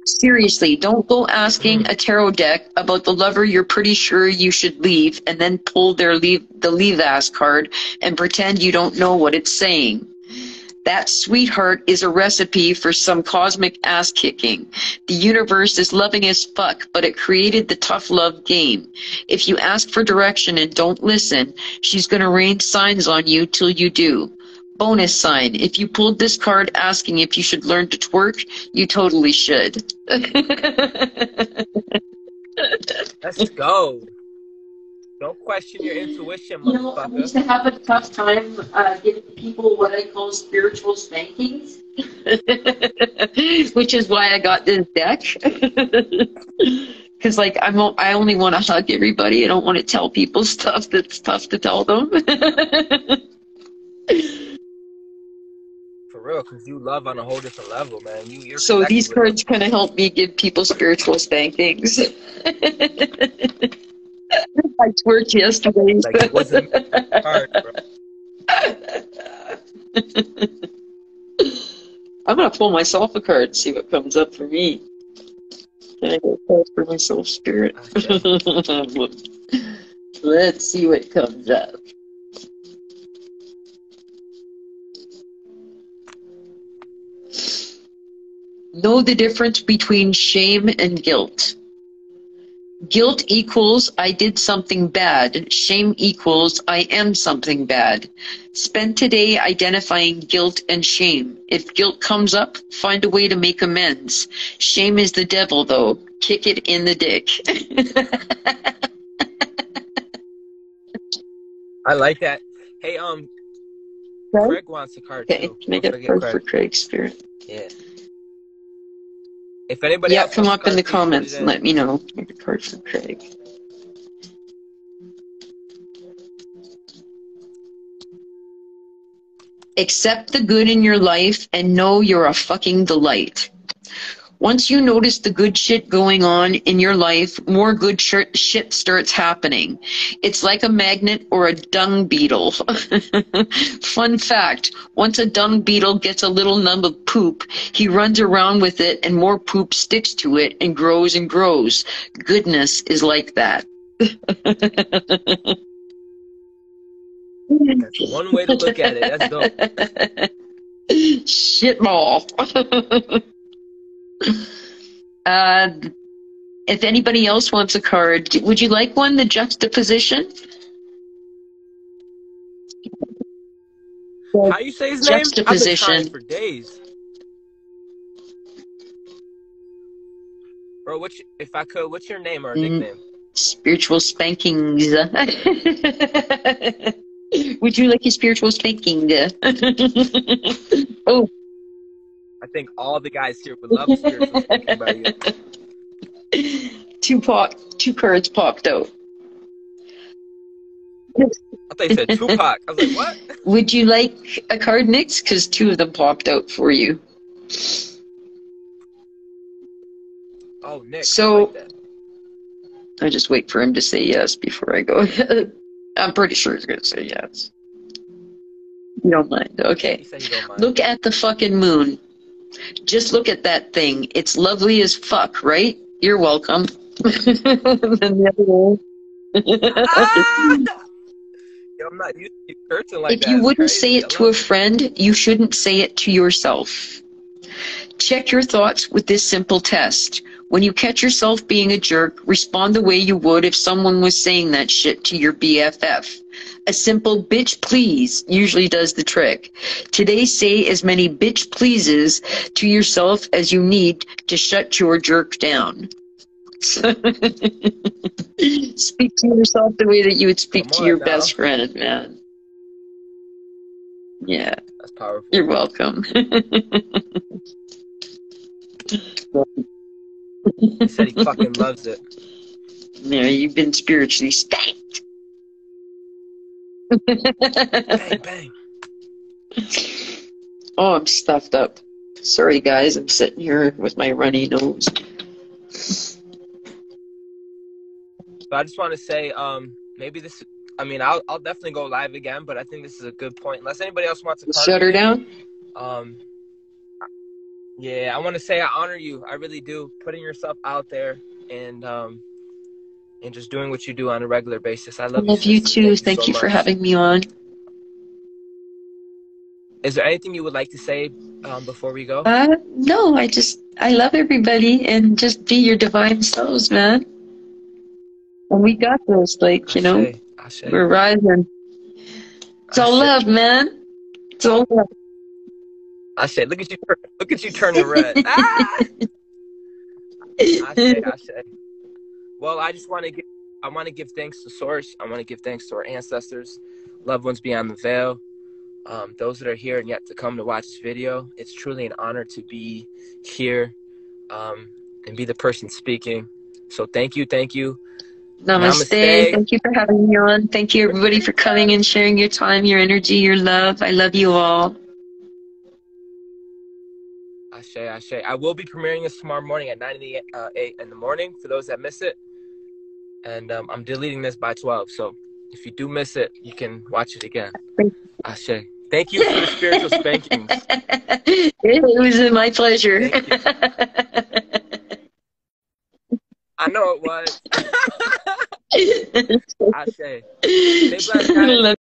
Seriously, don't go asking a tarot deck about the lover you're pretty sure you should leave and then pull the leave ass card and pretend you don't know what it's saying. That sweetheart is a recipe for some cosmic ass kicking. The universe is loving as fuck, but it created the tough love game. If you ask for direction and don't listen, she's gonna rain signs on you till you do. Bonus sign, if you pulled this card asking if you should learn to twerk, you totally should. Let's go. Don't question your intuition, motherfucker. I used to have a tough time giving people what I call spiritual spankings, which is why I got this deck. Because, like, I only want to hug everybody. I don't want to tell people stuff that's tough to tell them. For real, because you love on a whole different level, man. You're so these cards kind of help me give people spiritual spankings. I twerked yesterday. Like, it wasn't hard, bro. I'm going to pull myself a card and see what comes up for me. Can I get a card for myself, spirit? Let's see what comes up. Know the difference between shame and guilt. Guilt equals I did something bad. Shame equals I am something bad. Spend today identifying guilt and shame. If guilt comes up, find a way to make amends. Shame is the devil, though. Kick it in the dick. I like that. Hey, Craig wants a card Okay, too. can I get a card for Craig's spirit? Yeah. If anybody Yeah, else come wants up in the a card, please put comments it and in. let me know. Make a card for Craig. Accept the good in your life and know you're a fucking delight. Once you notice the good shit going on in your life, more good shit starts happening. It's like a magnet or a dung beetle. Fun fact, once a dung beetle gets a little nub of poop, he runs around with it and more poop sticks to it and grows and grows. Goodness is like that. That's one way to look at it. That's dope. Shitball. If anybody else wants a card, would you like one? The juxtaposition? How you say his name? I've been Juxtaposition. trying for days. Bro, if I could, what's your name or nickname? Spiritual spankings. Would you like a spiritual spanking? Oh. I think all the guys here would love a spiritual spanking by you. Two cards popped out. I thought you said Tupac. I was like, what? Would you like a card next? Because two of them popped out for you. Oh, Nick. So, like that. I just wait for him to say yes before I go. I'm pretty sure he's going to say yes. You don't mind. Okay. He said he don't mind. Look at the fucking moon. Just look at that thing. It's lovely as fuck, right? You're welcome. Yo, I'm not used to cursing like if that. you It's wouldn't crazy. say it to a friend, you shouldn't say it to yourself. Check your thoughts with this simple test. When you catch yourself being a jerk, respond the way you would if someone was saying that shit to your BFF. A simple bitch please usually does the trick. Today, say as many bitch pleases to yourself as you need to shut your jerk down. Speak to yourself the way that you would speak to your best friend, man. Yeah. That's powerful. You're welcome. He said he fucking loves it. Yeah, you've been spiritually spanked. Bang, bang. Oh, I'm stuffed up. Sorry, guys. I'm sitting here with my runny nose. So I just want to say, maybe this. I mean, I'll definitely go live again, but I think this is a good point. Unless anybody else wants to Shut her down. Yeah, I want to say I honor you. I really do. Putting yourself out there and just doing what you do on a regular basis. I love you too. Thank you for having me on. Is there anything you would like to say before we go? No, I love everybody and just be your divine selves, man. And we got this, like, you know, we're rising. It's all love, man. It's all love. I said, look at you turning red. I say. Well, I want to give thanks to Source. I want to give thanks to our ancestors, loved ones beyond the veil, those that are here and yet to come to watch this video. It's truly an honor to be here and be the person speaking. So thank you. Namaste. Thank you for having me on. Thank you, everybody, for coming and sharing your time, your energy, your love. I love you all. Ashe. I will be premiering this tomorrow morning at 9 in the morning for those that miss it. And I'm deleting this by 12. So if you do miss it, you can watch it again. Ashe. Thank you for the spiritual spankings. It was my pleasure. Thank you. I know it was. I say. Stay blessed, guys.